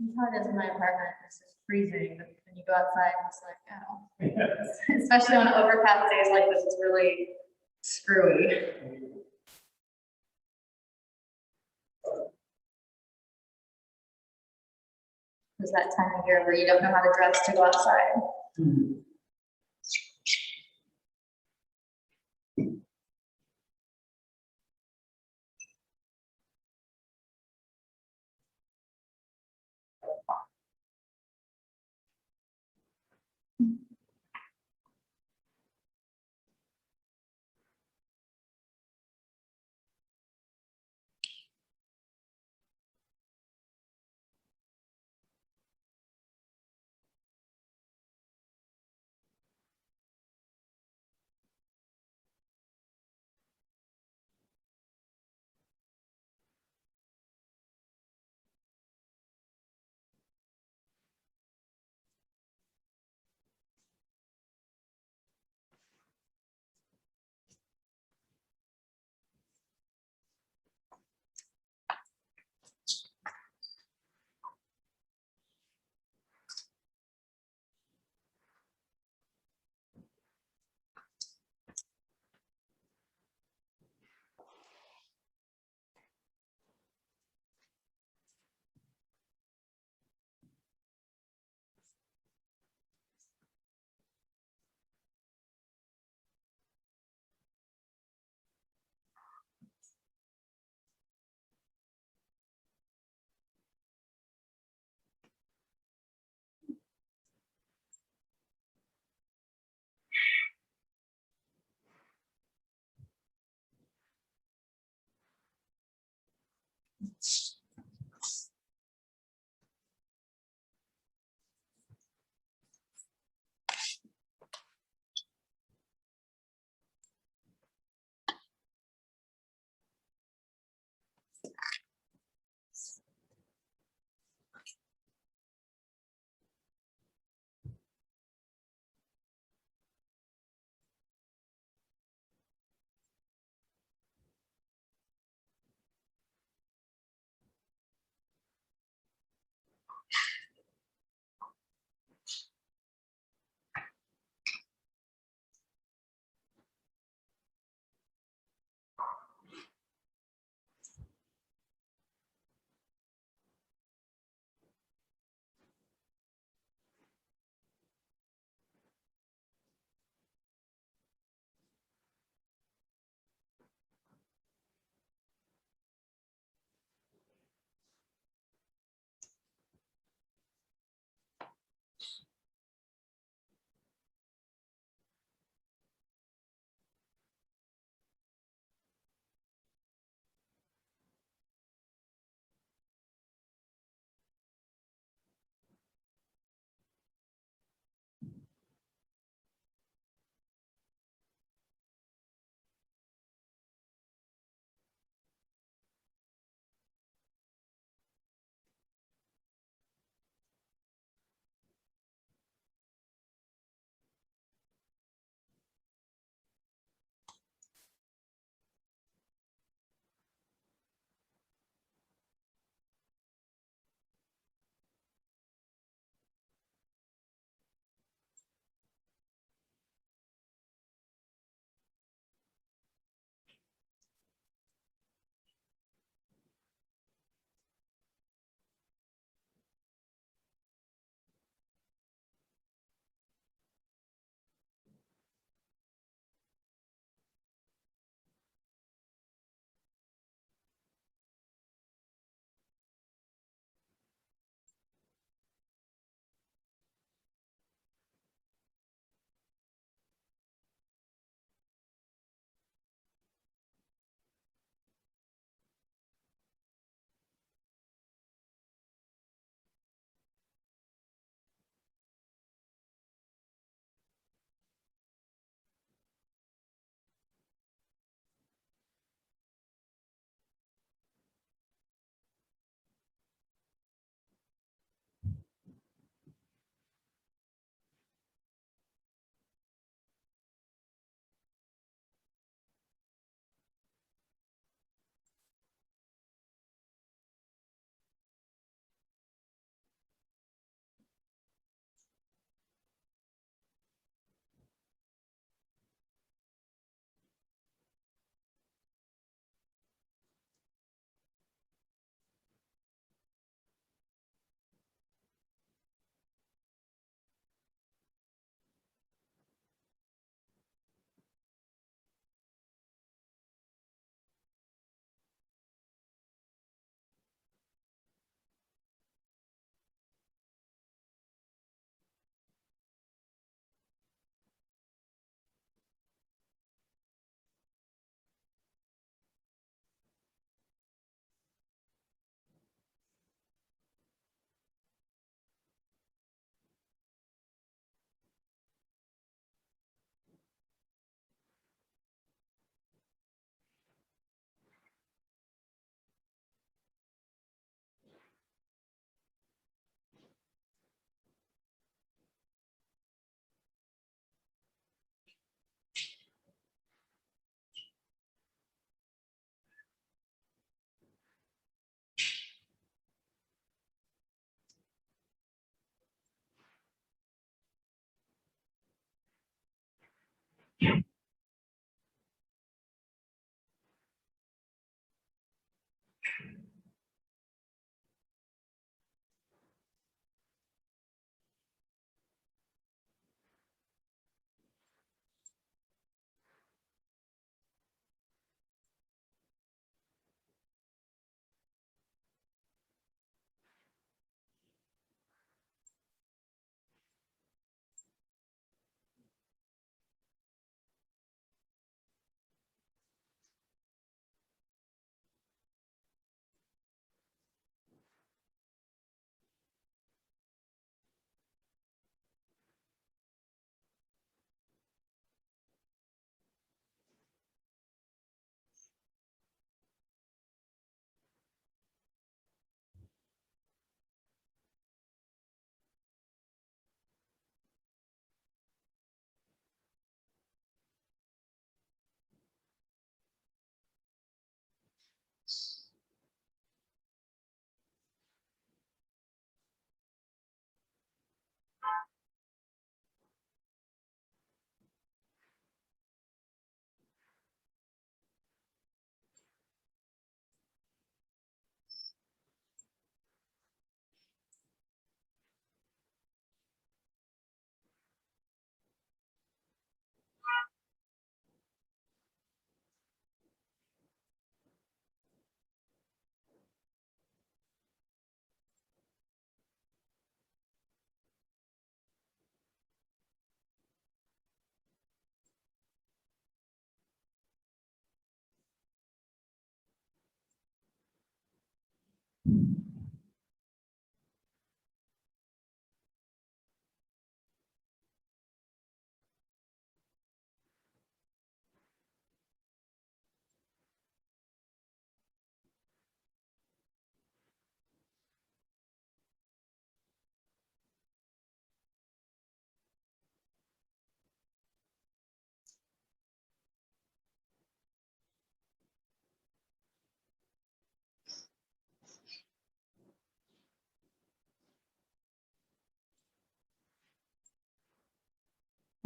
That's how it is in my apartment. It's just freezing, but when you go outside, it's like, oh. Especially on overcast days like this, it's really screwy. It's that time of year where you don't know how to dress to go outside.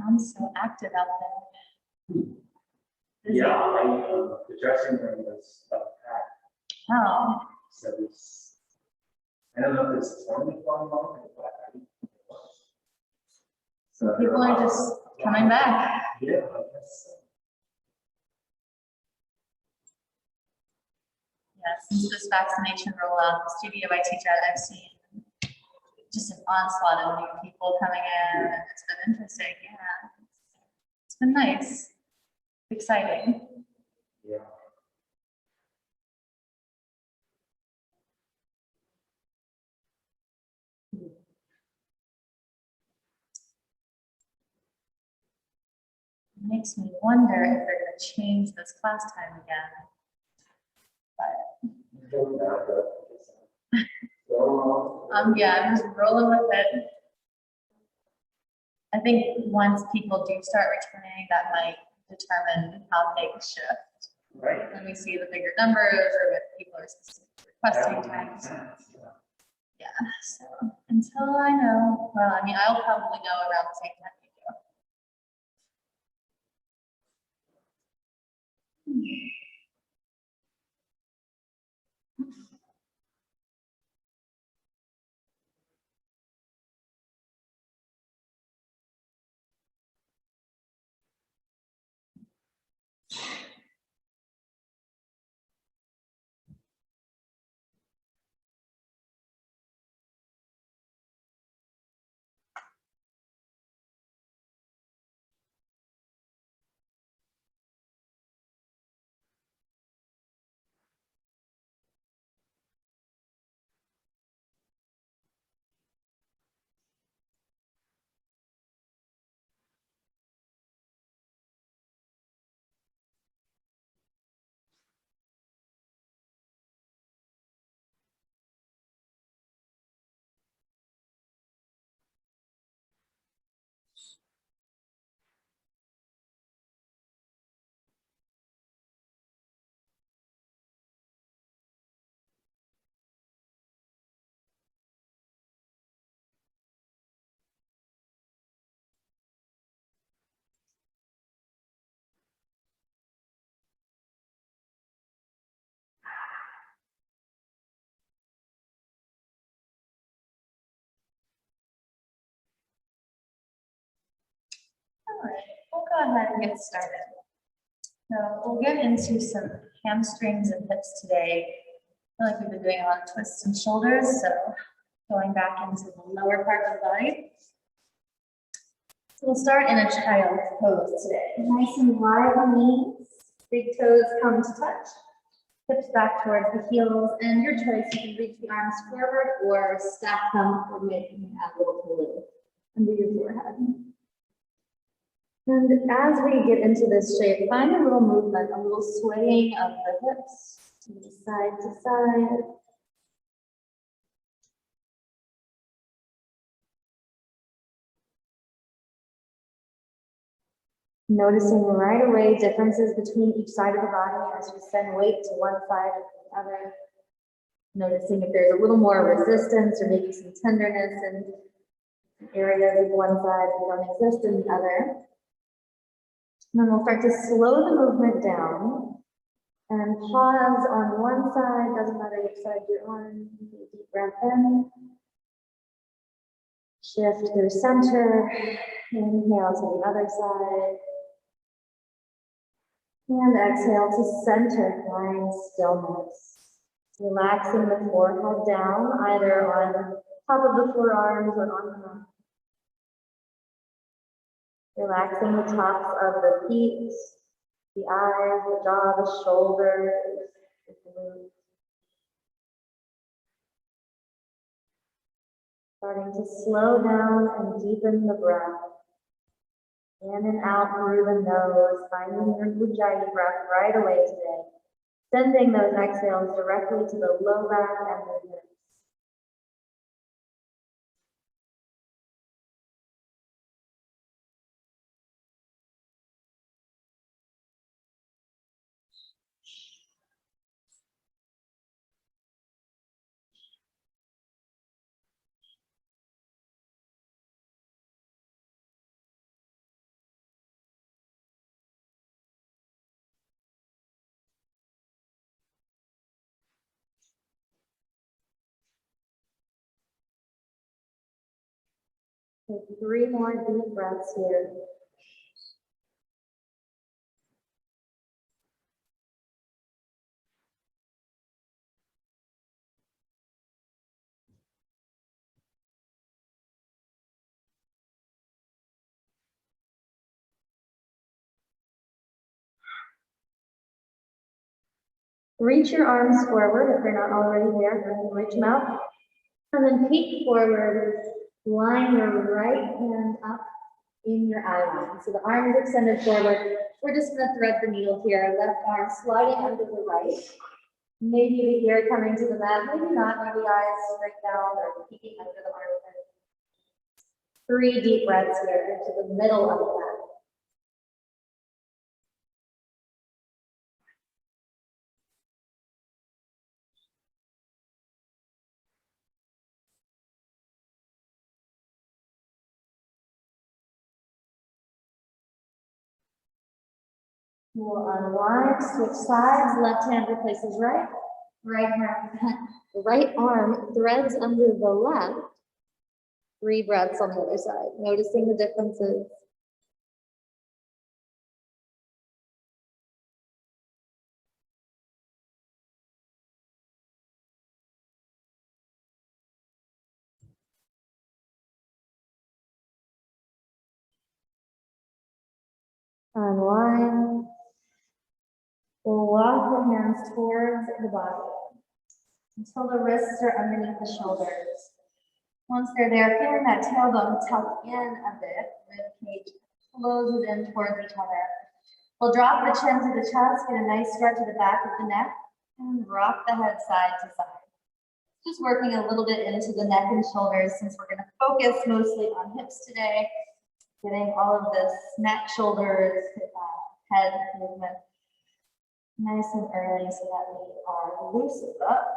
I'm so active out there. Busy. Yeah, the dressing room was packed. Oh, So it's, I don't know if it's only one moment, but I think it was. So people are just coming back. Yeah, I guess so. Yeah, since this vaccination rollout, the studio I teach at, I've seen just an onslaught of new people coming in. It's been interesting. Yeah, it's been nice, exciting. Yeah. Makes me wonder if they're going to change this class time again. Yeah, I'm just rolling with it. I think once people do start returning, that might determine how things shift. Right. When we see the bigger numbers or if people are requesting times. Yeah, so until I know, well, I mean, I'll probably know around the same time you do. All right, we'll go ahead and get started. So we'll get into some hamstrings and hips today. I feel like we've been doing a lot of twists and shoulders, so going back into the lower part of the body. So we'll start in a child's pose today. Nice and wide on knees, big toes come to touch, hips back towards the heels, and your choice, you can reach the arms forward or stack them or making a little pillow under your forehead. And as we get into this shape, find a little movement, a little swaying of the hips to side to side. Noticing right away differences between each side of the body as you send weight to one side or the other. Noticing if there's a little more resistance or maybe some tenderness in areas of one side that don't exist in the other. And then we'll start to slow the movement down and pause on one side, doesn't matter which side you're on. Deep breath in. Shift through center. Inhale to the other side. And exhale to center, find stillness. Relaxing the forehead down, either on top of the forearms or on the mat. Relaxing the tops of the feet, the eyes, the jaw, the shoulders, the glutes. Starting to slow down and deepen the breath. In and out through the nose, finding your Ujjayi breath right away today. Sending those exhales directly to the low back and the hips. Take 3 more deep breaths here. Reach your arms forward if they're not already there. Reach them out. And then peek forward. Line your right hand up in your eye line. So the arm is extended forward. We're just going to thread the needle here. Left arm sliding under the right. Maybe the ear coming to the mat. Maybe not. Maybe eyes straight down or peeking under the armpit. 3 deep breaths here into the middle of the mat. We'll unwind, switch sides, left hand replaces right, right arm threads under the left. 3 breaths on the other side, noticing the differences. Unwind. We'll walk the hands towards the body until the wrists are underneath the shoulders. Once they're there, feeling that tailbone tuck in a bit, rib cage closes in towards each other. We'll drop the chin to the chest, get a nice stretch to the back of the neck, and rock the head side to side. Just working a little bit into the neck and shoulders since we're going to focus mostly on hips today. Getting all of this neck, shoulders, head movement nice and early so that we are loosened up.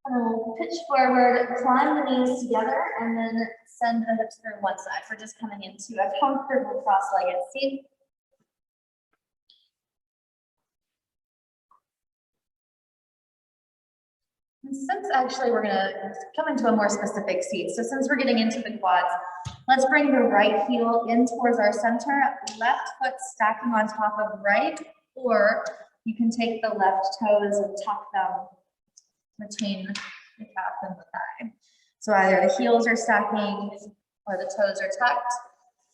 And then we'll pitch forward, climb the knees together, and then send the hips through one side. We're just coming into a comfortable cross-legged seat. And since actually we're gonna come into a more specific seat, so since we're getting into the quads, let's bring the right heel in towards our center, left foot stacking on top of right, or you can take the left toes and tuck them between the calf and the thigh. So either the heels are stacking or the toes are tucked.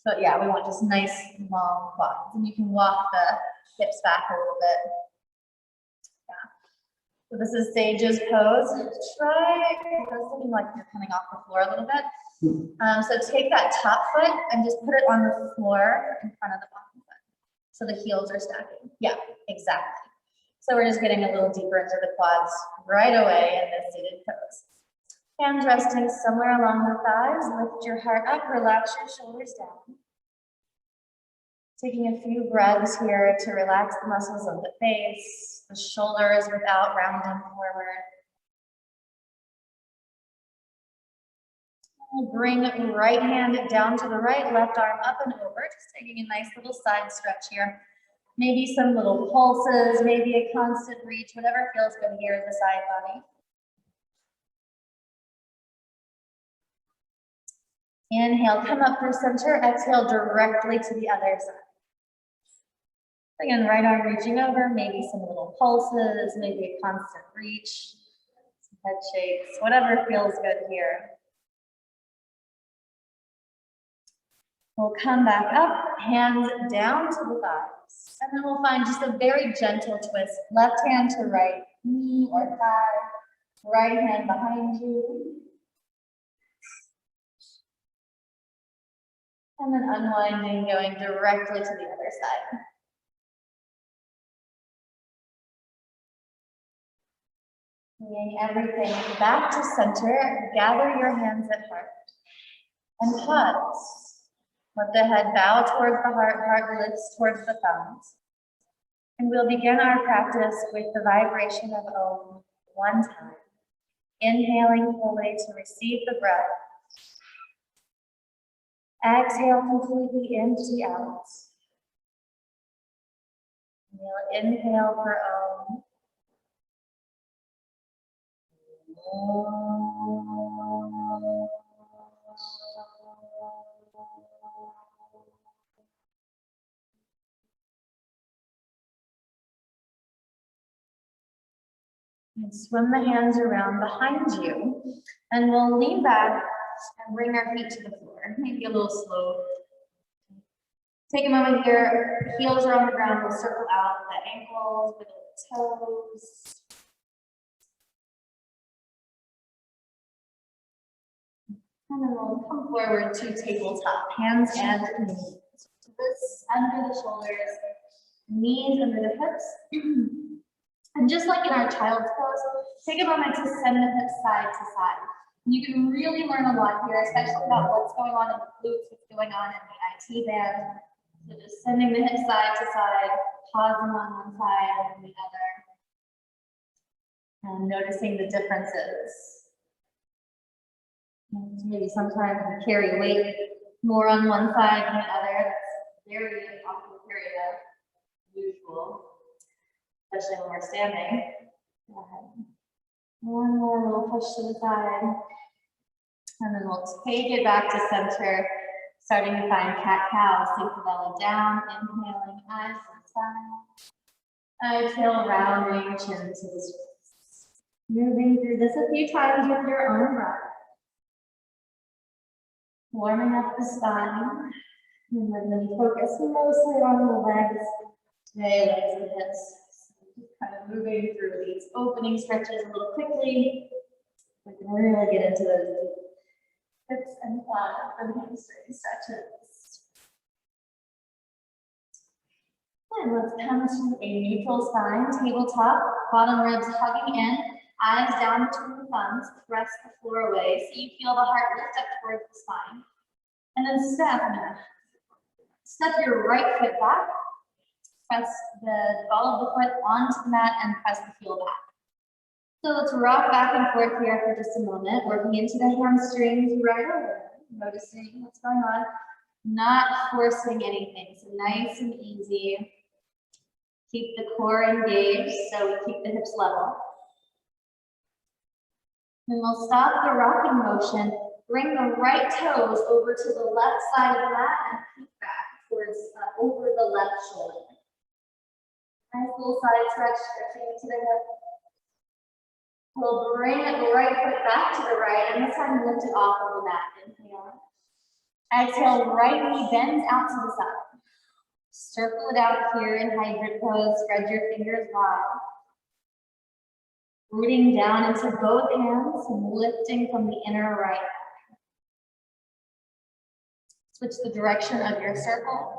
So yeah, we want just nice long quads, and you can walk the hips back a little bit. Yeah. So this is Sage's pose. Try, it's looking like you're coming off the floor a little bit. So take that top foot and just put it on the floor in front of the bottom foot. So the heels are stacking. Yeah, exactly. So we're just getting a little deeper into the quads right away in this seated pose. Hands resting somewhere along the thighs. Lift your heart up, relax your shoulders down. Taking a few breaths here to relax the muscles of the face, the shoulders without rounding forward. We'll bring right hand down to the right, left arm up and over, just taking a nice little side stretch here. Maybe some little pulses, maybe a constant reach, whatever feels good here in the side body. Inhale, come up through center, exhale directly to the other side. Again, right arm reaching over, maybe some little pulses, maybe a constant reach, some head shakes, whatever feels good here. We'll come back up, hands down to the thighs. And then we'll find just a very gentle twist. Left hand to right, knee or thigh. Right hand behind you. And then unwinding, going directly to the other side. Bringing everything back to center. Gather your hands at heart. And pause. Let the head bow towards the heart, heart lifts towards the thumbs. And we'll begin our practice with the vibration of Om one time. Inhaling fully to receive the breath. Exhale completely, empty out. We'll inhale for Om. And swim the hands around behind you, and we'll lean back and bring our feet to the floor. Maybe a little slow. Take a moment here, heels are on the ground, we'll circle out the ankles, with the toes. And then we'll come forward to tabletop, hands and knees. This under the shoulders, knees under the hips. And just like in our child's pose, take a moment to send the hips side to side. You can really learn a lot here, especially about what's going on in the glutes, what's going on in the IT band. So just sending the hips side to side, pausing on one side and the other. And noticing the differences. And maybe sometimes we carry weight more on one side than the other. That's very often usual. Especially when we're standing. Go ahead. One more little push to the side. And then we'll take it back to center, starting to find cat-cow. Sink the belly down, inhaling, eyes to the side. Exhale, rounding chin to the surface. Moving through this a few times with your own breath. Warming up the spine. And then we focus mostly on the legs. Today, legs and hips. Kind of moving through these opening stretches a little quickly. We can really get into those hips and quads and hamstring stretches. And let's come to a neutral spine, tabletop, bottom ribs hugging in, eyes down between the thumbs, press the floor away so you feel the heart lift up towards the spine. And then step your right foot back. Press the ball of the foot onto the mat and press the heel back. So let's rock back and forth here for just a moment, working into the hamstrings right over, noticing what's going on, not forcing anything. So nice and easy. Keep the core engaged so we keep the hips level. Then we'll stop the rocking motion, bring the right toes over to the left side of the mat and peek back towards over the left shoulder. Nice little side stretch, stretching into the hip. We'll bring the right foot back to the right, and this time lift it off of the mat. Inhale. Exhale, right knee bends out to the side. Circle it out here in hybrid pose, spread your fingers wide. Rooting down into both hands and lifting from the inner right. Switch the direction of your circle.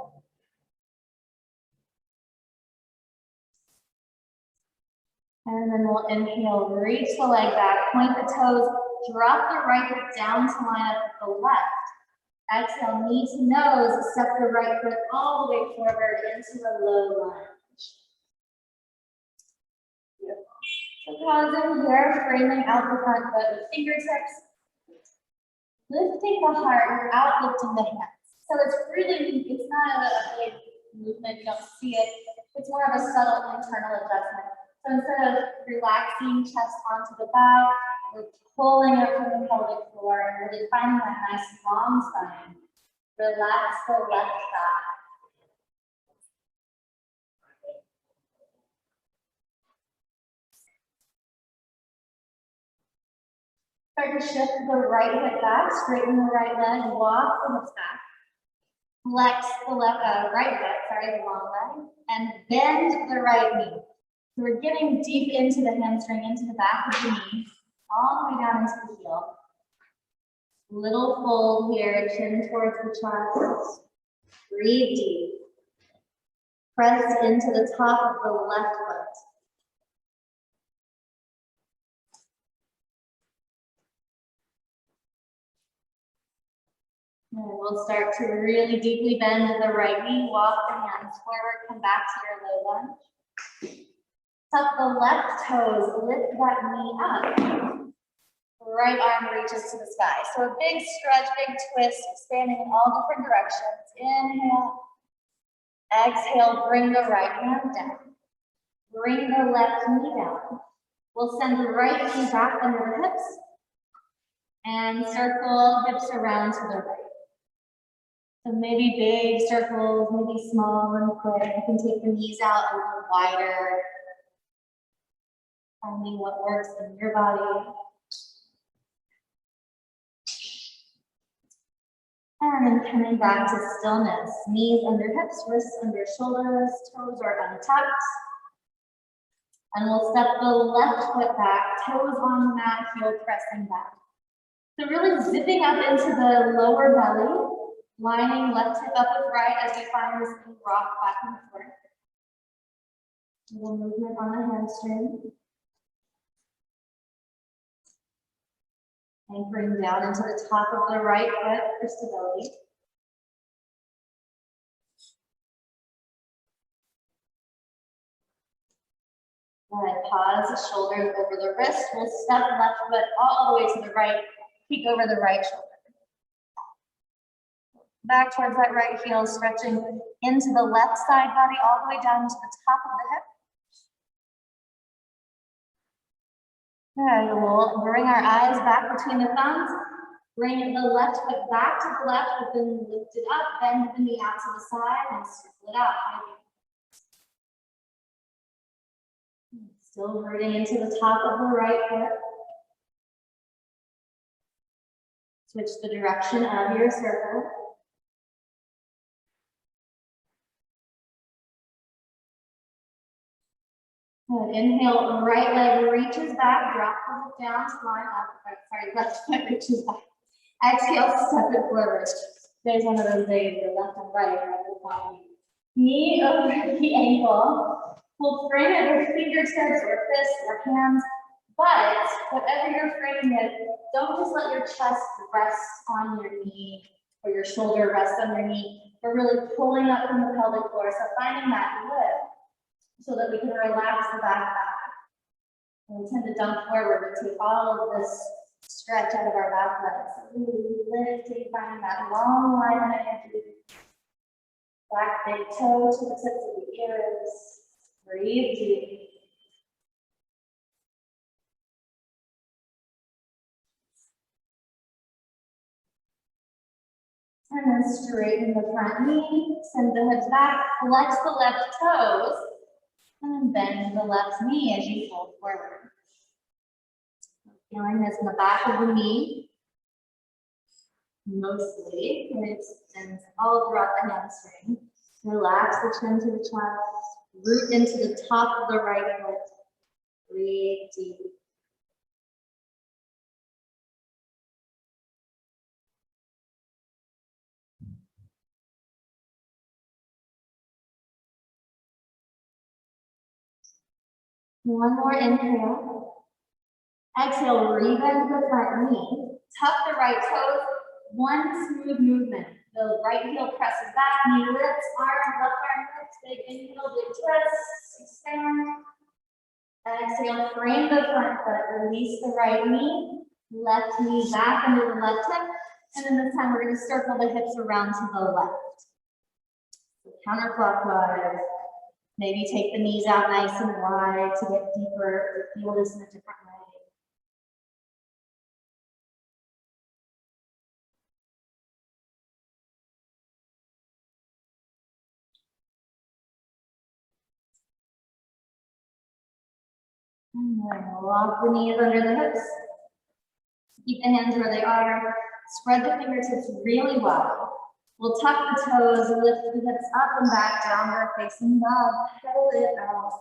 And then we'll inhale, reach the leg back, point the toes, drop the right foot down to line up with the left. Exhale, knee to nose, step the right foot all the way forward into a low lunge. Beautiful. So pausing here, framing out the front foot with fingertips. Lifting the heart without lifting the hands. So it's really, it's not a big movement, you don't see it. It's more of a subtle internal adjustment. So instead of relaxing chest onto the back, we're pulling up from the pelvic floor and really finding that nice long spine. Relax the left thigh. Start to shift the right hip back, straighten the right leg, walk the hips back. Flex the right hip, the long leg, and bend the right knee. So we're getting deep into the hamstring, into the back of the knee, all the way down into the heel. Little fold here, chin towards the chest. Breathe deep. Press into the top of the left foot. And we'll start to really deeply bend the right knee, walk the hands forward, come back to your low lunge. Tuck the left toes, lift that knee up. Right arm reaches to the sky. So a big stretch, big twist, expanding in all different directions. Inhale. Exhale, bring the right hand down. Bring the left knee down. We'll send the right knee back under the hips. And circle hips around to the right. So maybe big circles, maybe small and quick. You can take the knees out a little wider. Finding what works in your body. And then coming back to stillness. Knees under hips, wrists under shoulders, toes are untucked. And we'll step the left foot back, toes on the mat, heel pressing back. So really zipping up into the lower belly, lining left hip up with right as we find this little rock back and forth. Little movement on the hamstring. Anchoring down into the top of the right foot for stability. Good. Pause, shoulders over the wrist. We'll step left foot all the way to the right, peek over the right shoulder. Back towards that right heel, stretching into the left side body, all the way down to the top of the hip. Good. We'll bring our eyes back between the thumbs. Bring the left foot back to the left, but then lift it up, bend the knee out to the side, and circle it out. Still rooting into the top of the right foot. Switch the direction of your circle. Good. Inhale, right leg reaches back, drop the hip down to line up. Left foot reaches back. Exhale, step it forward. There's one of those days where left and right are knee over the ankle. We'll frame it with fingertips or fists or hands, but whatever you're framing it, don't just let your chest rest on your knee or your shoulder rest on your knee. We're really pulling up from the pelvic floor, so finding that lift so that we can relax the back. And we tend to dump forward and take all of this stretch out of our back legs. So really lifting, finding that long line of energy. Back big toe to the tips of the ears. Breathe deep. And then straighten the front knee, send the hips back, flex the left toes, and then bend the left knee as you fold forward. Feeling this in the back of the knee, mostly, and it extends all throughout the hamstring. Relax the chin to the chest, root into the top of the right foot. Breathe deep. One more inhale. Exhale, rebend the front knee. Tuck the right toes. One smooth movement. The right heel presses back, knee lifts, arm, left arm lifts. Big inhale, big twist, expand. Exhale, frame the front foot. Release the right knee. Left knee back into the left hip. And then this time we're going to circle the hips around to the left. So counterclockwise. Maybe take the knees out nice and wide to get deeper, or feel this in a different way. And then lock the knees under the hips. Keep the hands where they are. Spread the fingertips really wide. We'll tuck the toes, lift the hips up and back, downward facing dog. Pedal it out.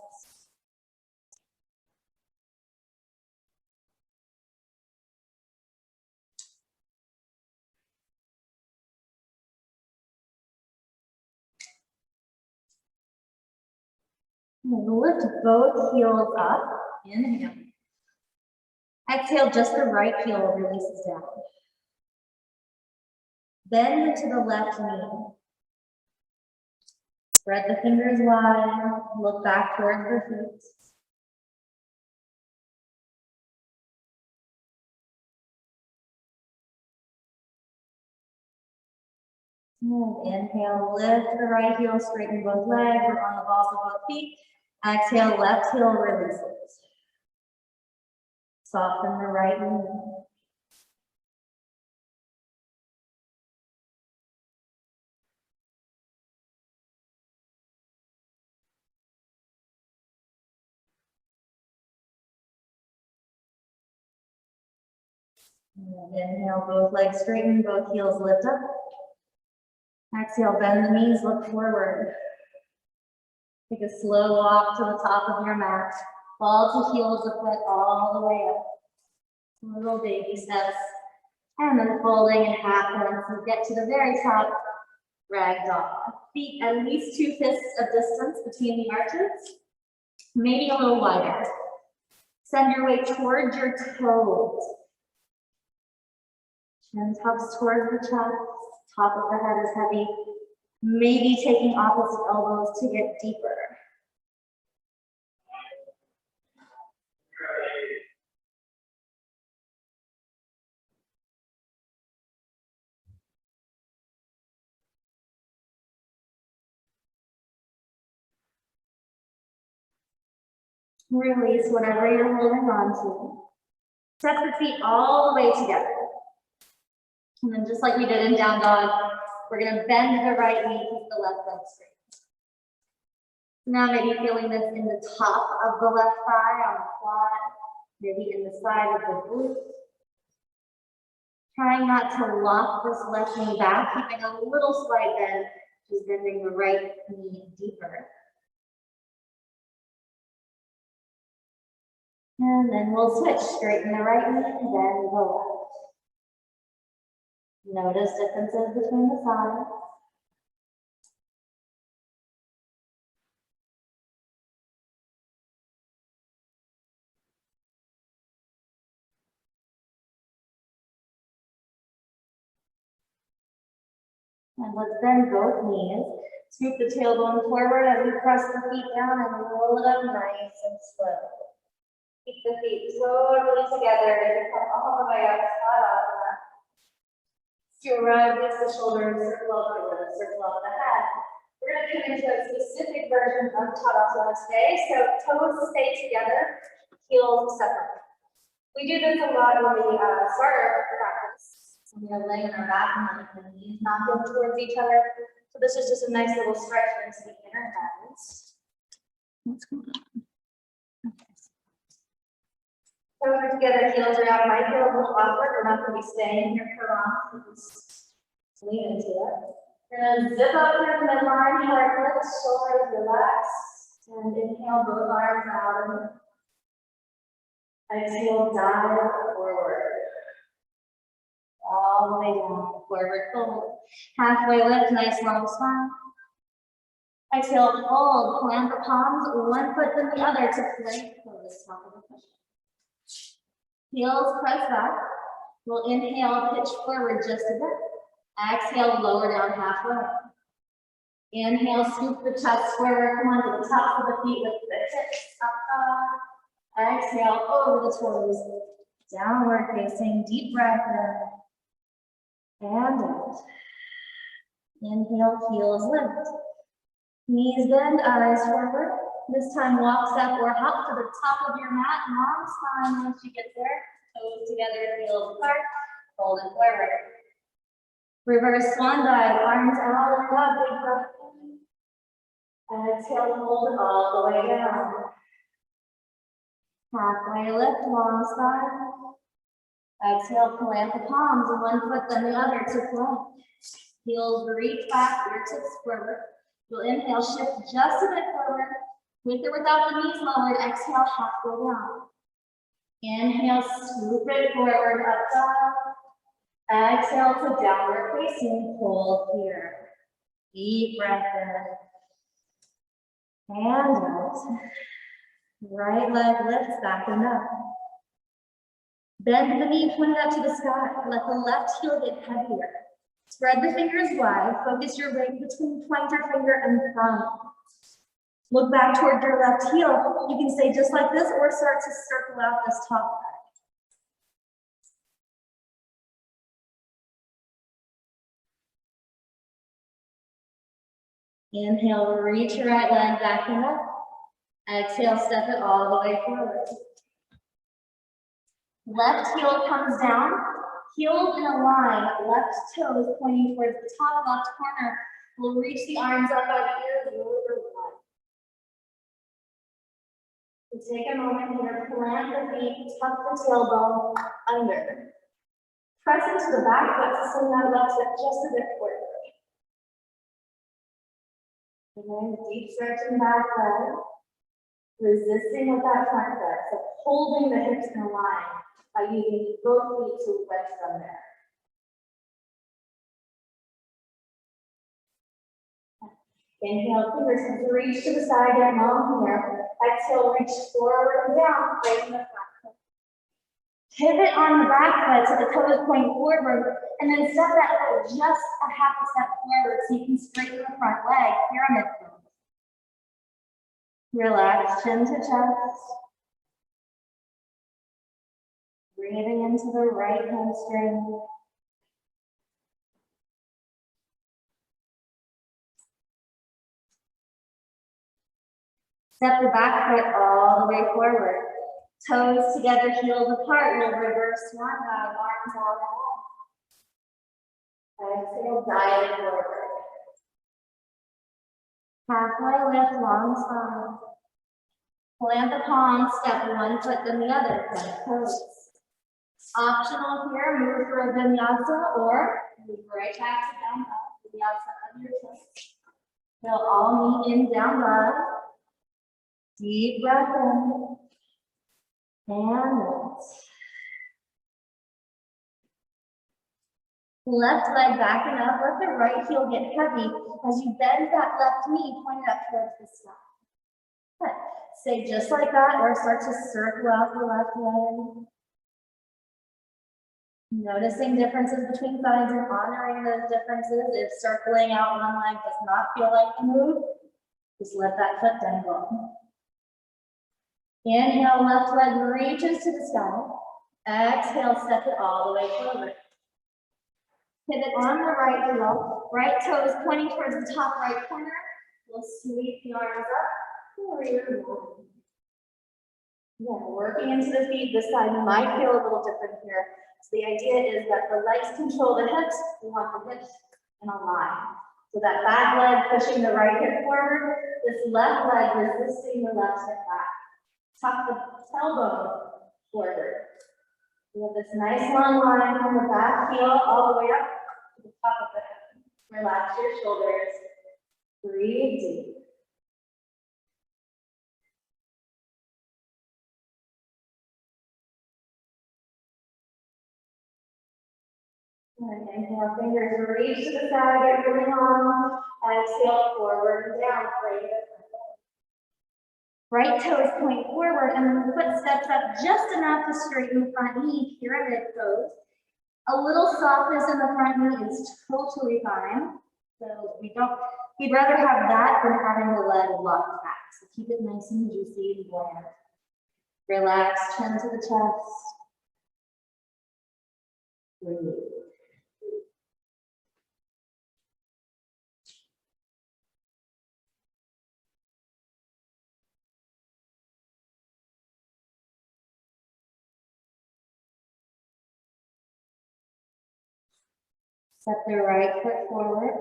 And lift both heels up. Inhale. Exhale, just the right heel releases down. Bend to the left knee. Spread the fingers wide. Look back towards the feet. And inhale, lift the right heel, straighten both legs, work on the balls of both feet. Exhale, left heel releases. Soften the right knee. And inhale, both legs straighten, both heels lift up. Exhale, bend the knees, look forward. Take a slow walk to the top of your mat. Ball to heel of the foot all the way up. Little baby steps. And then folding in half once you get to the very top, ragdoll. Feet at least 2 fists of distance between the arches. Maybe a little wider. Send your weight towards your toes. Chin tucks towards the chest. Top of the head is heavy. Maybe taking opposite elbows to get deeper. Release whatever you're holding on to. Step the feet all the way together. And then just like we did in down dog, we're going to bend the right knee, keep the left leg straight. Now maybe feeling this in the top of the left thigh on the quad, maybe in the side of the glute. Trying not to lock this left knee back, keeping a little slight bend, just bending the right knee deeper. And then we'll switch, straighten the right knee, and then the left. Notice differences between the sides. And let's bend both knees. Scoop the tailbone forward as we press the feet down and roll it up nice and slow. Keep the feet slowly together and come all the way up, Tadasana. Stirrup, release the shoulders, circle up the wrist, circle up the head. We're going to come into a specific version of Tadasana today. So toes stay together, heels separate. We do this a lot when we start our practice. We are laying on our back and letting the knees not go towards each other. So this is just a nice little stretch into the inner thighs. What's going on? Toes are together, heels are out. Might feel a little awkward. We're not going to be staying here for long. Just lean into it. You're going to zip up your midline, heart lift, shoulders relax, and inhale both arms out. Exhale, dive forward. All the way down, forward fold. Halfway lift, nice long spine. Exhale, fold, plant the palms, one foot then the other to plank pose, top of the cushion. Heels press back. We'll inhale, pitch forward just a bit. Exhale, lower down halfway. Inhale, scoop the chest forward. Come on to the tops of the feet, lift the hips up. Exhale, over the toes. Downward facing, deep breath in. And out. Inhale, heels lift. Knees bend, eyes forward. This time walk, step, or hop to the top of your mat. Long spine once you get there. Toes together, heels apart. Fold it forward. Reverse swan dive, arms out and up, big breath in. Exhale, hold it all the way down. Halfway lift, long spine. Exhale, plant the palms, one foot then the other to plank. Heels reach back, fingertips forward. You'll inhale, shift just a bit forward. With or without the knees lowered, exhale, halfway down. Inhale, scoop it forward, up dog. Exhale to downward facing, hold here. Deep breath in. And out. Right leg lifts back and up. Bend the knee, point it up to the sky. Let the left heel get heavier. Spread the fingers wide. Focus your weight between pointer finger and thumb. Look back toward your left heel. You can stay just like this or start to circle out this top leg. Inhale, reach your right leg back and up. Exhale, step it all the way forward. Left heel comes down, heels in a line, left toes pointing towards the top left corner. We'll reach the arms up out here, lower the line. Take a moment here, plant the feet, tuck the tailbone under. Press into the back foot to send that left foot just a bit forward. And then deep stretch in back leg. Resisting with that front foot, so holding the hips in a line by using both feet to wedge them there. Inhale, fingertips reach to the side, get long here. Exhale, reach forward and down, straighten the front foot. Pivot on the back foot so the toes point forward, and then step that foot just a half a step forward so you can straighten the front leg, pyramid pose. Relax chin to chest. Breathing into the right hamstring. Step the back foot all the way forward. Toes together, heels apart. We'll reverse swan dive, arms out and up. Exhale, dive forward. Halfway lift, long spine. Plant the palms, step one foot then the other, plank pose. Optional here, move for a vinyasa or move right back to down dog. Vinyasa under your twist. They'll all meet in down dog. Deep breath in. And out. Left leg backing up, let the right heel get heavy as you bend that left knee, point it up towards the sky. Good. Stay just like that or start to circle out the left leg. Noticing differences between sides and honoring those differences. If circling out one leg does not feel like a move, just let that foot dangle. Inhale, left leg reaches to the sky. Exhale, step it all the way forward. Pivot on the right heel, right toes pointing towards the top right corner. We'll sweep the arms up. Again, working into the feet. This side might feel a little different here. So the idea is that the legs control the hips, we want the hips in a line. So that back leg pushing the right hip forward, this left leg resisting the left hip back. Tuck the tailbone forward. We have this nice long line from the back heel all the way up to the top of the hip. Relax your shoulders. Breathe deep. And inhale, fingers reach to the side, get really long. Exhale, forward and down. Right toes point forward, and then the foot steps up just enough to straighten the front knee, pyramid pose. A little softness in the front knee is totally fine. So we'd rather have that than having the leg locked back. So keep it nice and juicy and buoyant. Relax, chin to the chest. Breathe. Step the right foot forward.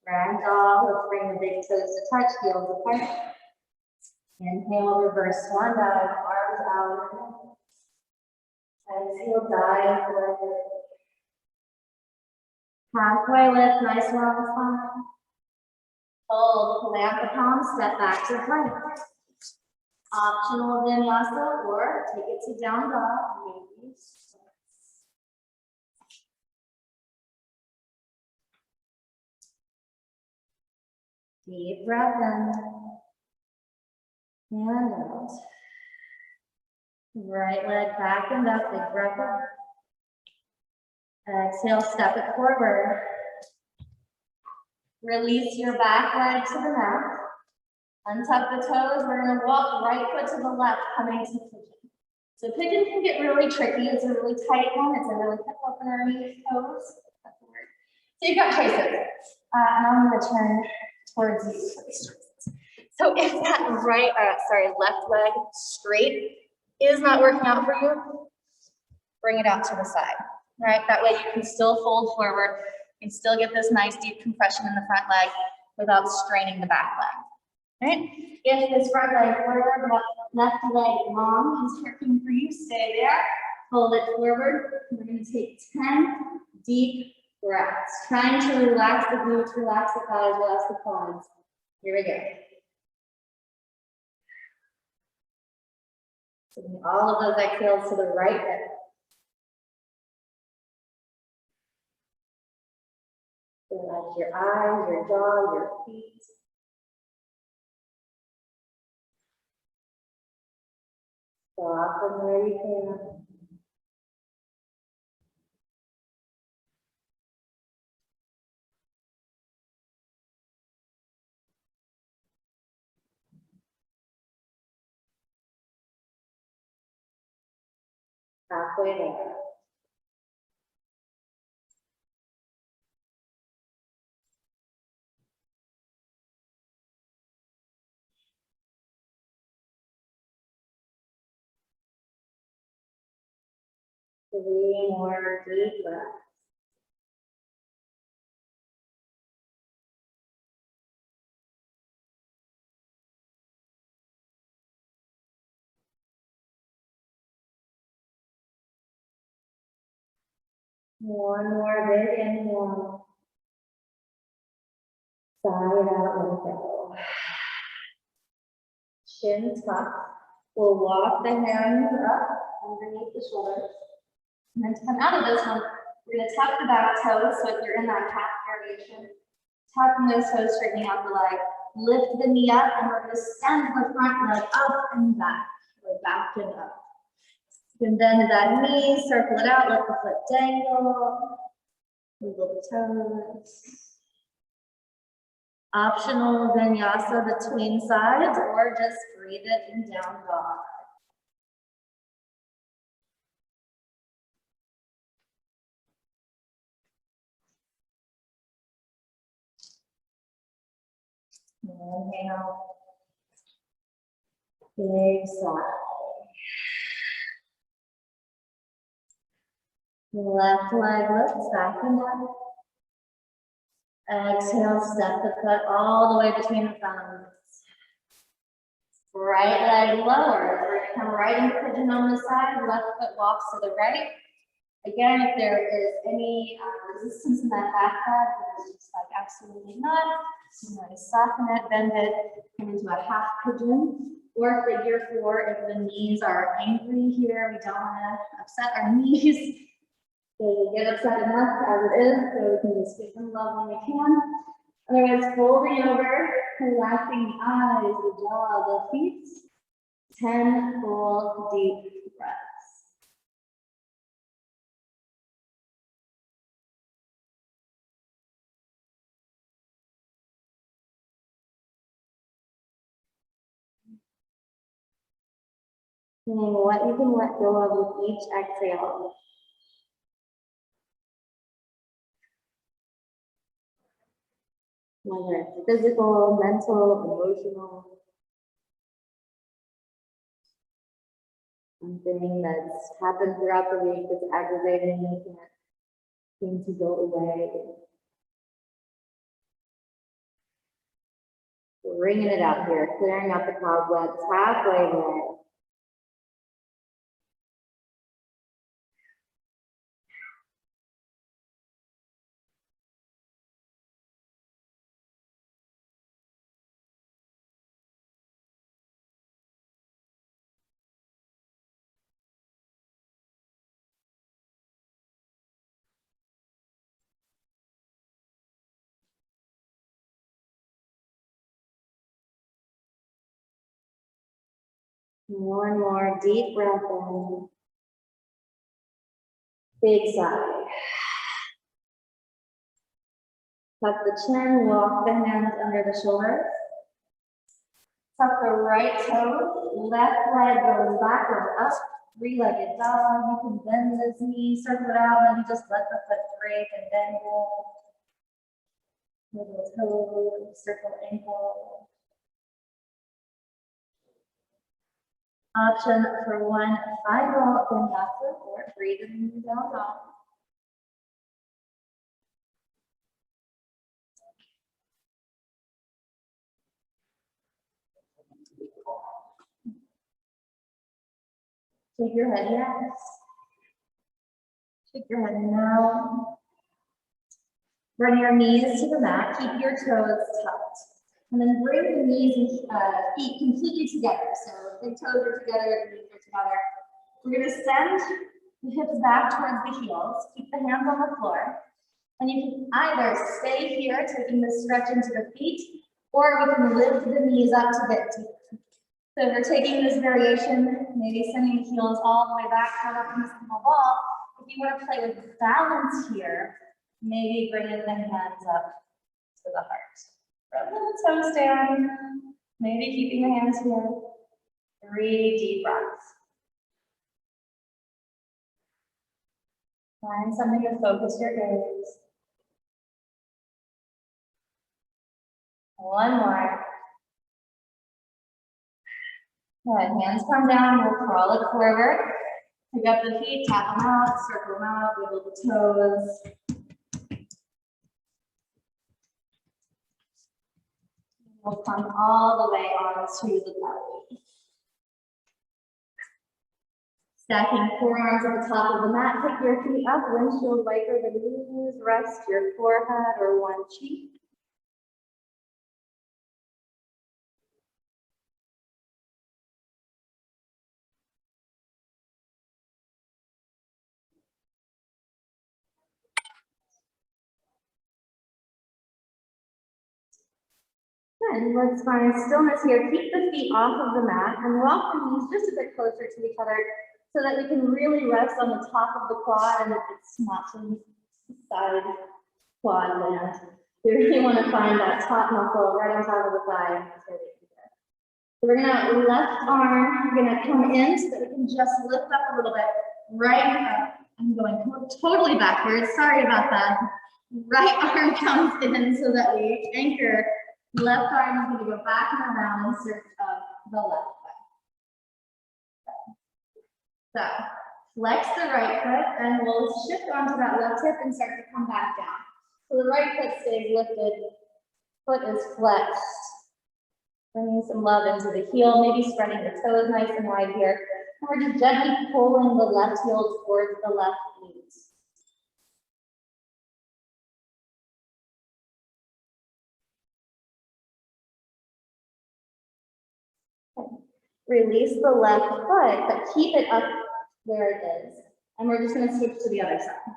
Ragdoll, let's bring the big toes to touch, heels apart. Inhale, reverse swan dive, arms out. Exhale, dive forward. Halfway lift, nice long spine. Hold, plant the palms, step back to plank. Optional vinyasa, or take it to down dog. Maybe. Deep breath in and out. Right leg back and up, big breath up. Exhale, step it forward. Release your back leg to the mat. Untuck the toes. We're going to walk right foot to the left, coming to pigeon. So pigeon can get really tricky. It's a really tight one. It's a really hip opener underneath toes. That's the word. So you've got choices. And I'm going to turn towards you for these choices. So if that left leg straight is not working out for you, bring it out to the side. Right? That way you can still fold forward. You can still get this nice deep compression in the front leg without straining the back leg. Right? If this front leg forward, left leg long is working for you, stay there. Hold it forward. We're going to take 10 deep breaths. Trying to relax the glutes, relax the thighs, relax the quads. Here we go. Sending all of those exhales to the right hip. Relax your eyes, your jaw, your feet. Soften where you can. Halfway there. Three more deep breaths. One more big inhale. Sigh it out, let it go. Chin tuck. We'll walk the hands up underneath the shoulders. And then to come out of this one, we're going to tuck the back toes. So if you're in that calf variation, tucking those toes, straightening out the leg. Lift the knee up, and we're going to send the front leg up and back. Go back and up. You can bend that knee, circle it out, let the foot dangle. Wiggle the toes. Optional vinyasa between sides, or just breathe it in down dog. Inhale. Big sigh. Left leg lifts back and up. Exhale, step the foot all the way between the thumbs. Right leg lowers. We're gonna come right into pigeon on the side. Left foot walks to the right. Again, if there is any resistance in that back leg, it's just like absolutely not. So you're going to soften it, bend it, come into a half pigeon or figure four if the knees are angry here. We don't want to upset our knees. They get upset enough as it is, so we can just give them love when we can. Otherwise, folding over, relaxing the eyes, the jaw, the feet. 10 full deep breaths. Seeing what you can let go of with each exhale. Whether it's physical, mental, emotional. Something that's happened throughout the week that's aggravating, you can't seem to go away. Bringing it out here, clearing out the cobwebs, halfway there. One more deep breath in. Big sigh. Tuck the chin, walk the hands under the shoulders. Tuck the right toes, left leg goes back or up, three-legged dog. You can bend this knee, circle it out, maybe just let the foot break and bend it. Little toe, circle ankle. Option for one, 5-roll vinyasa or breathe in the down dog. Shake your head yes. Shake your head no. Bring your knees to the mat, keep your toes tucked. And then bring the knees and feet completely together. So the toes are together, the knees are together. We're going to send the hips back towards the heels. Keep the hands on the floor. And you can either stay here, taking the stretch into the feet, or we can lift the knees up to get deeper. So we're taking this variation, maybe sending the heels all the way back, toward up in the small ball. If you want to play with balance here, maybe bringing the hands up to the heart. For a little toe stand, maybe keeping the hands here. 3 deep breaths. Find something to focus your gaze. One more. Good, hands come down, we'll crawl it forward. Pick up the feet, tap them out, circle them out, wiggle the toes. We'll come all the way onto the belly. Stacking forearms at the top of the mat, pick your feet up, windshield wiper the knees, rest your forehead or one cheek. Good, let's find stillness here. Keep the feet off of the mat and walk the knees just a bit closer to each other so that we can really rest on the top of the quad and it's not some side quad land. We really want to find that top muscle right on top of the thigh. So we're gonna left arm, we're gonna come in so that we can just lift up a little bit. Right up. I'm going totally backwards. Sorry about that. Right arm comes in so that we anchor. Left arm is going to go back and around in search of the left foot. So Flex the right foot and we'll shift onto that left hip and start to come back down. So the right foot stays lifted, foot is flexed. Bringing some love into the heel, maybe spreading the toes nice and wide here. And we're just gently pulling the left heel towards the left knee. Release the left foot, but keep it up where it is. And we're just gonna switch to the other side.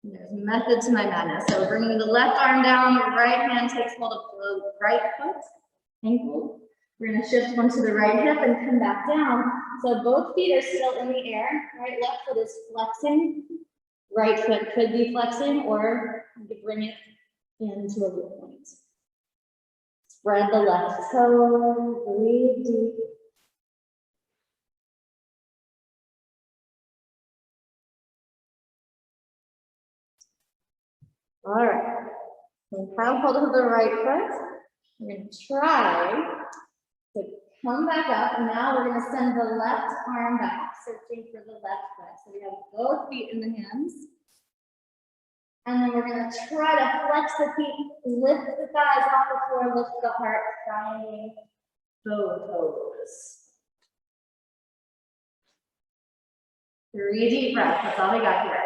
There's a method to my madness. So we're bringing the left arm down, the right hand takes hold of the right foot, ankle. We're gonna shift one to the right hip and come back down. So both feet are still in the air, right? Left foot is flexing. Right foot could be flexing, or you could bring it into a little point. Spread the left toe, breathe deep. All right, so have hold of the right foot. We're going to try to come back up, and now we're going to send the left arm back, searching for the left foot. So we have both feet in the hands. And then we're going to try to flex the feet, lift the thighs off the floor, lift the heart, finding both toes. 3 deep breaths, that's all we got here.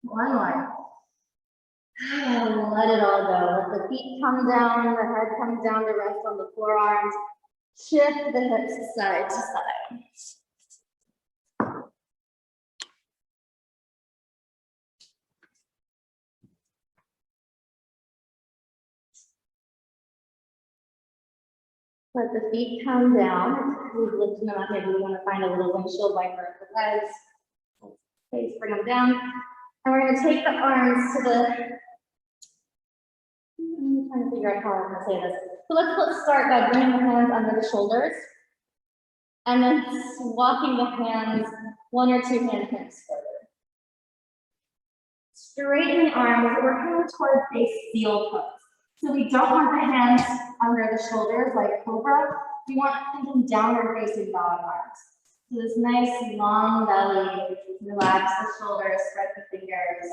One more. Let it all go. Let the feet come down, the head comes down to rest on the forearms. Shift the hips side to side. Let the feet come down. We've lifted them up. Maybe we want to find a little windshield wiper at the legs. Please bring them down. And we're going to take the arms to the, I'm trying to figure out how I'm going to say this. So let's start by bringing the hands under the shoulders. And then walking the hands, 1 or 2 hand hints further. Straighten the arms, we're coming towards a seal pose. So we don't want the hands under the shoulders like cobra. We want thinking downward facing dog arms. So this nice long belly, relax the shoulders, spread the fingers.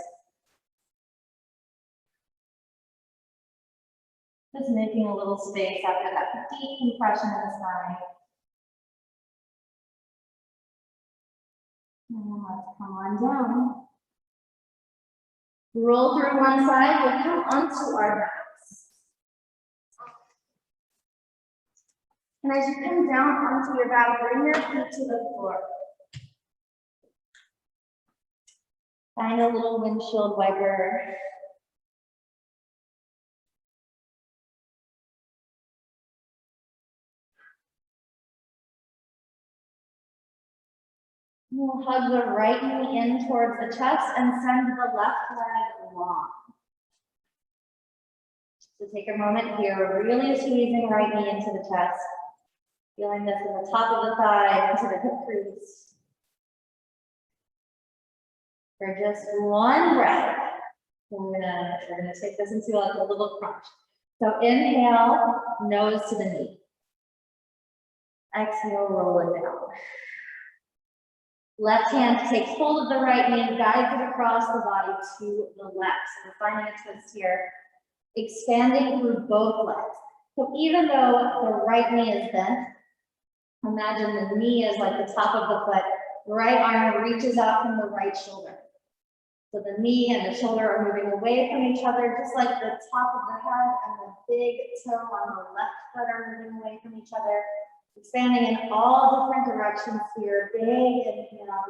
Just making a little space after that deep compression in the spine. And let's come on down. Roll through one side, we'll come onto our backs. And as you come down onto your back, bring your feet to the floor. Find a little windshield wiper. We'll hug the right knee in towards the chest and send the left leg long. So take a moment here, really squeezing right knee into the chest. Feeling this in the top of the thigh, into the hip crease. For just one breath, we're gonna take this into a little crunch. So inhale, nose to the knee. Exhale, roll it down. Left hand takes hold of the right knee, guides it across the body to the left. So we're finding a twist here, expanding through both legs. So even though the right knee is bent, imagine the knee is like the top of the foot. The right arm reaches out from the right shoulder. So the knee and the shoulder are moving away from each other, just like the top of the head and the big toe on the left foot are moving away from each other. Expanding in all different directions here. Big inhale.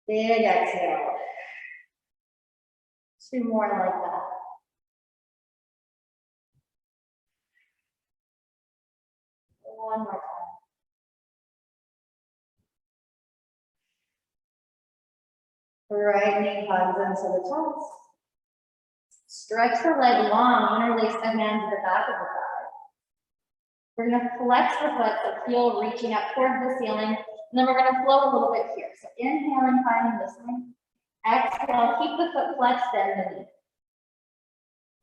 Big exhale. 2 more like that. One more time. Right knee hugs into the chest. Stretch the leg long, interlace the hand to the back of the thigh. We're going to flex the foot, the heel reaching up towards the ceiling, and then we're going to flow a little bit here. So inhaling, finding this one. Exhale, keep the foot flexed, bend the knee.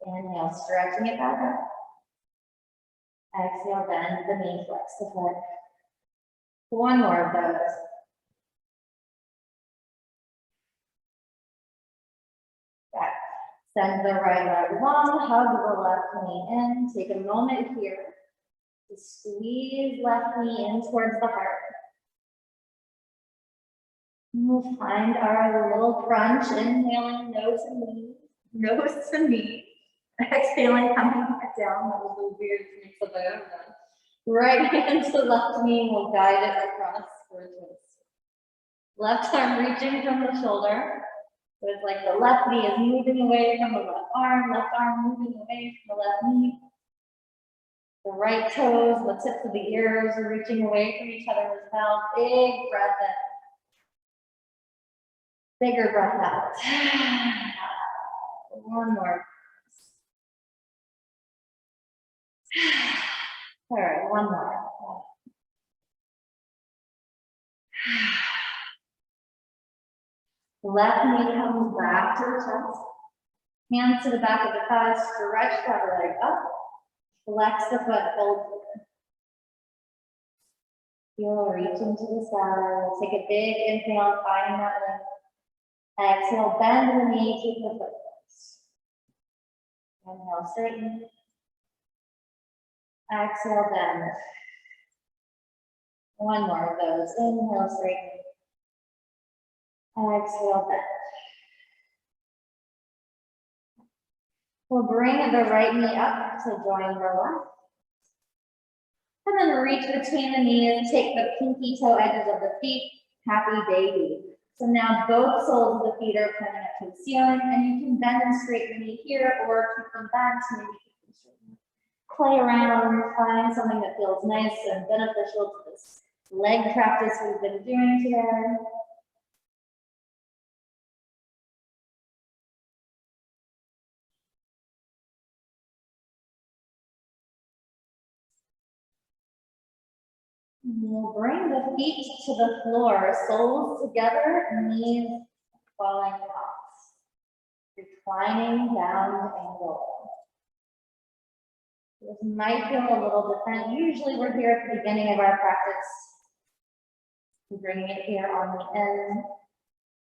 Inhale, stretching it back up. Exhale, bend the knee, flex the foot. One more of those. Back. Send the right leg long, hug the left knee in. Take a moment here to squeeze left knee in towards the heart. We'll find our little crunch, inhaling nose to knee. Exhaling, coming back down. That was a weird mix of it. Right hand to left knee, we'll guide it across for a twist. Left arm reaching from the shoulder. So it's like the left knee is moving away from the left arm moving away from the left knee. The right toes, the tips of the ears are reaching away from each other as well. Big breath in. Bigger breath out. One more. All right, one more. Left knee comes back to the chest. Hands to the back of the thigh, stretch that leg up. Flex the foot, hold. Feel reach into the sky. We'll take a big inhale, finding that leg. Exhale, bend the knee, keep the foot close. Inhale, straighten. Exhale, bend. One more of those. Inhale, straighten. Exhale, bend. We'll bring the right knee up to join the left. And then reach between the knees, take the pinky toe edges of the feet, happy baby. So now both soles of the feet are pointing up to the ceiling, and you can bend and straighten the knee here, or keep them back to maybe keep them straighten. Play around, find something that feels nice and beneficial to this leg practice we've been doing today. We'll bring the feet to the floor, soles together, knees falling off. Reclining down angle. This might feel a little different. Usually we're here at the beginning of our practice. We're bringing it here on the end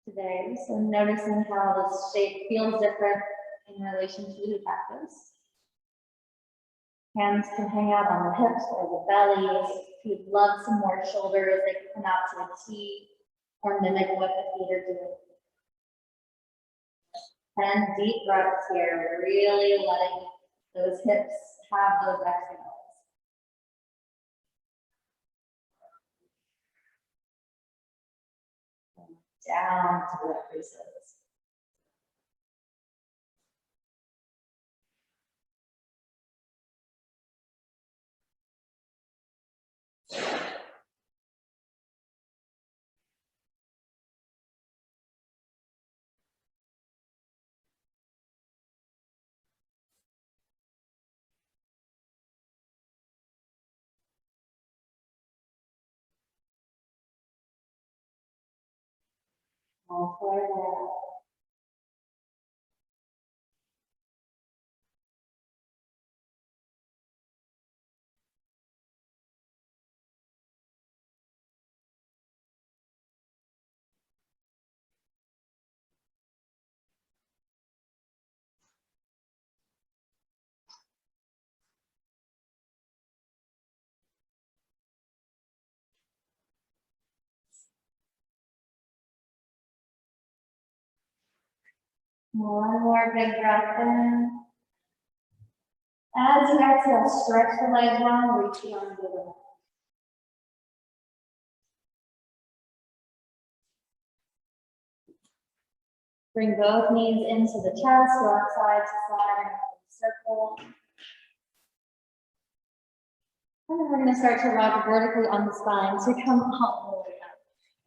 today. So noticing how this shape feels different in relation to the practice. Hands can hang out on the hips or the belly. If you'd love some more shoulders, they can come out to a T or mimic what the feet are doing. 10 deep breaths here, really letting those hips have those exhales. Down to the creases. All for that. One more big breath in. As you exhale, stretch the legs long, reach the arms over. Bring both knees into the chest, rock side to side, circle. And then we're going to start to rock vertically on the spine to come all the way up.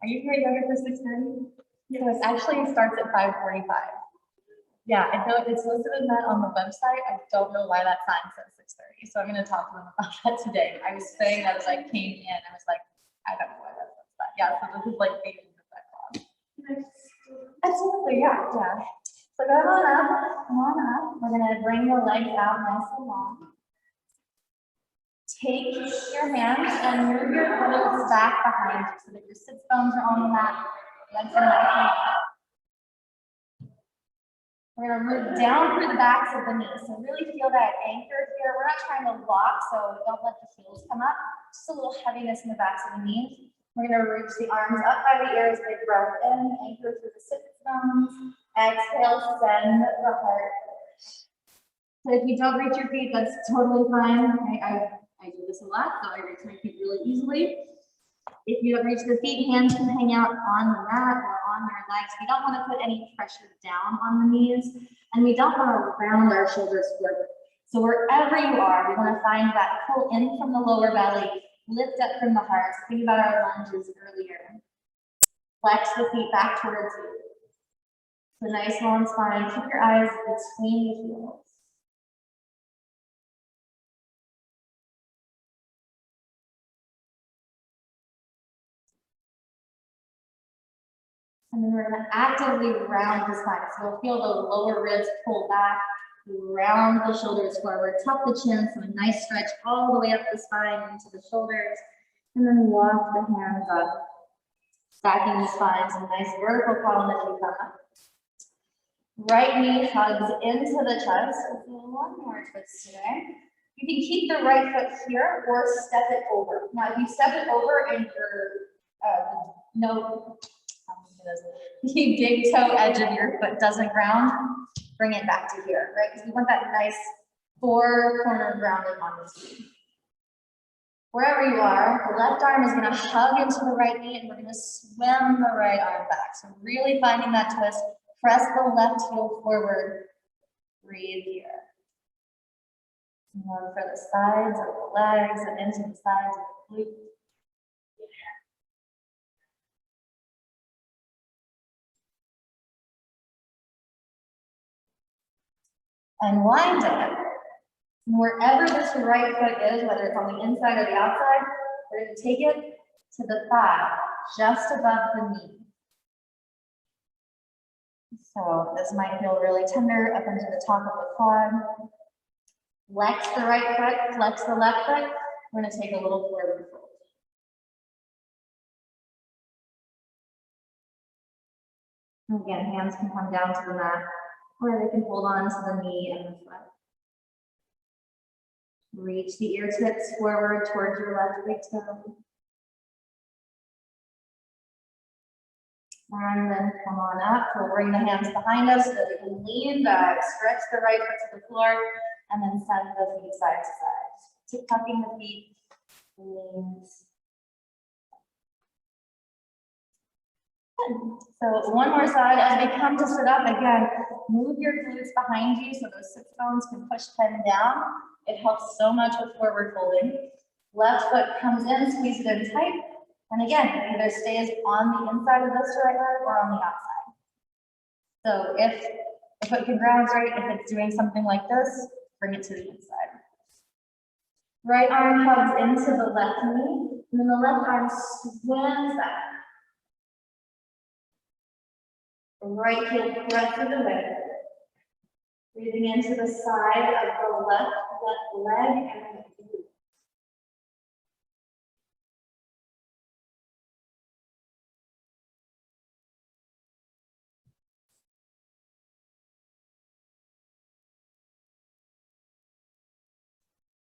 Are you here yoga for 6:30? Yeah, it actually starts at 5:45. Yeah, I know it's listed as that on the website. I don't know why that sign says 6:30. So I'm going to talk to them about that today. I was saying that as I came in, I was like, I don't know why that says that. Yeah, so this is like the end of that class. Absolutely, yeah. So come on up, come on up. We're going to bring the legs out nice and long. Take your hands and move your glutes back behind you so that your sits bones are on the mat. Legs are nice and up. We're going to root down through the backs of the knees. So really feel that anchor here. We're not trying to lock, so don't let the heels come up. Just a little heaviness in the backs of the knees. We're going to reach the arms up by the ears, big breath in, anchor through the sits bones. Exhale, send the heart. So if you don't reach your feet, that's totally fine. I do this a lot, so I reach my feet really easily. If you don't reach the feet, hands can hang out on the mat or on your legs. We don't want to put any pressure down on the knees, and we don't want to round our shoulders forward. So wherever you are, we want to find that pull in from the lower belly, lift up from the heart. So think about our lunges earlier. Flex the feet back towards you. So nice long spine. Keep your eyes between the heels. And then we're going to actively round the spine. So we'll feel the lower ribs pull back, round the shoulders forward, tuck the chin, so a nice stretch all the way up the spine into the shoulders, and then walk the hands up, stacking the spine, so a nice vertical column as you come up. Right knee hugs into the chest. Let's do one more twist today. You can keep the right foot here or step it over. Now, if you step it over and the big toe edge of your foot doesn't ground, bring it back to here, right? Because we want that nice four-corner grounding on the feet. Wherever you are, the left arm is going to hug into the right knee, and we're going to swim the right arm back. So really finding that twist. Press the left heel forward. Breathe here. And one for the sides of the legs and into the sides of the glutes. Unwind it. And wherever this right foot is, whether it's on the inside or the outside, we're going to take it to the thigh, just above the knee. So this might feel really tender up into the top of the quad. Flex the right foot, flex the left foot. We're going to take a little forward fold. And again, hands can come down to the mat, or they can hold on to the knee and the foot. Reach the ear tips forward towards your left big toe. And then come on up. We'll bring the hands behind us so that we can lean back, stretch the right foot to the floor, and then send the feet side to side. Keep tucking the feet, leans. Good. So one more side. As we come to sit up, again, move your glutes behind you so those sits bones can push pen down. It helps so much with forward folding. Left foot comes in, squeeze it in tight. And again, it either stays on the inside of this right arm or on the outside. So if the foot can ground right, if it's doing something like this, bring it to the inside. Right arm hugs into the left knee, and then the left arm swims back. Right heel presses away. Breathing into the side of the left leg and the glute.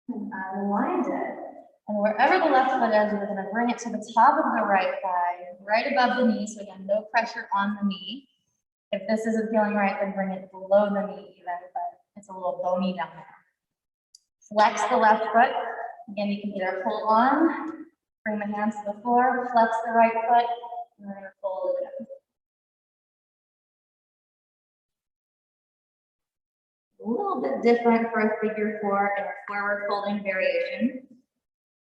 And unwind it. And wherever the left foot is, we're going to bring it to the top of the right thigh, right above the knee. So again, no pressure on the knee. If this isn't feeling right, then bring it below the knee even, but it's a little bony down there. Flex the left foot. Again, you can either hold on, bring the hands to the floor, flex the right foot, and we're going to fold it in. A little bit different for a figure four and a forward folding variation.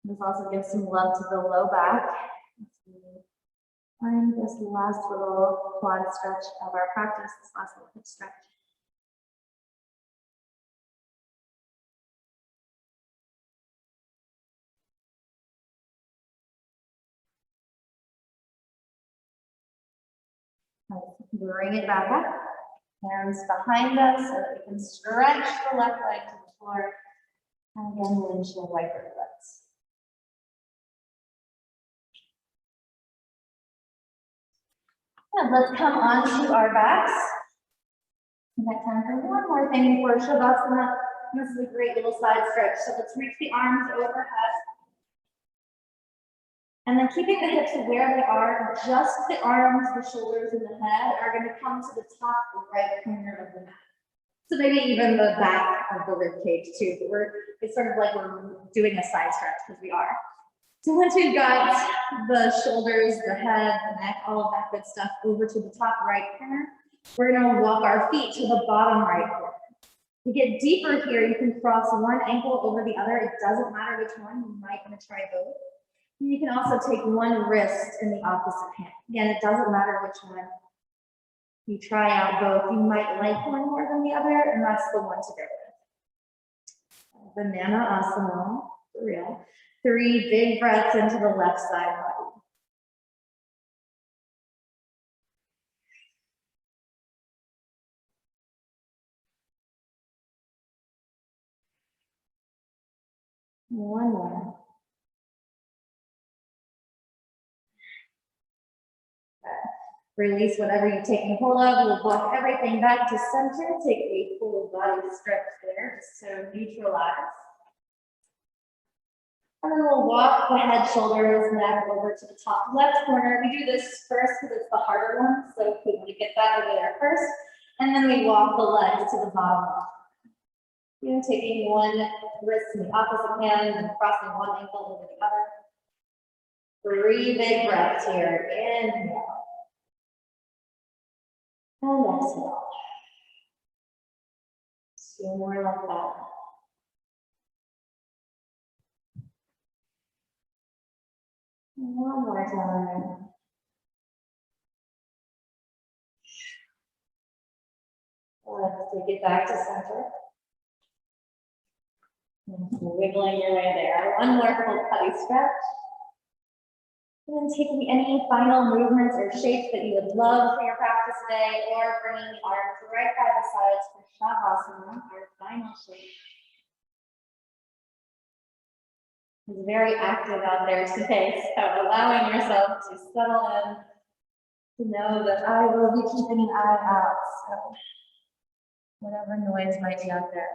This also gives some love to the low back. Find this last little quad stretch of our practice, this last little hip stretch. Bring it back up. Hands behind us so that we can stretch the left leg to the floor. And again, windshield wiper flips. And let's come on to our backs. We got time for one more thing before Shavasana. This is a great little side stretch. So let's reach the arms overhead. And then keeping the hips where they are, just the arms, the shoulders, and the head are going to come to the top right corner of the mat. So maybe even the back of the rib cage too. But it's sort of like we're doing a side stretch because we are. So once we've got the shoulders, the head, the neck, all of that good stuff over to the top right corner, we're going to walk our feet to the bottom right corner. To get deeper here, you can cross one ankle over the other. It doesn't matter which one. You might want to try both. And you can also take one wrist in the opposite hand. Again, it doesn't matter which one. You try out both. You might like one more than the other, and that's the one to go with. Banana asana, for real. 3 big breaths into the left side body. One more. Release whatever you've taken hold of. We'll walk everything back to center. Take a full body stretch there, just to neutralize. And then we'll walk the head, shoulders, neck over to the top left corner. We do this first because it's the harder one, so we want to get that over there first. And then we walk the legs to the bottom left. You're taking one wrist in the opposite hand and crossing one ankle over the other. 3 big breaths here. Inhale. And exhale. 2 more like that. One more time. Let's take it back to center. And wiggling your way there. One more full putty stretch. And then taking any final movements or shapes that you would love for your practice today, or bringing the arms right by the sides for Shavasana, our final shape. It's very active out there today, so allowing yourself to settle in, to know that I will be keeping an eye out. So whatever noise might be out there.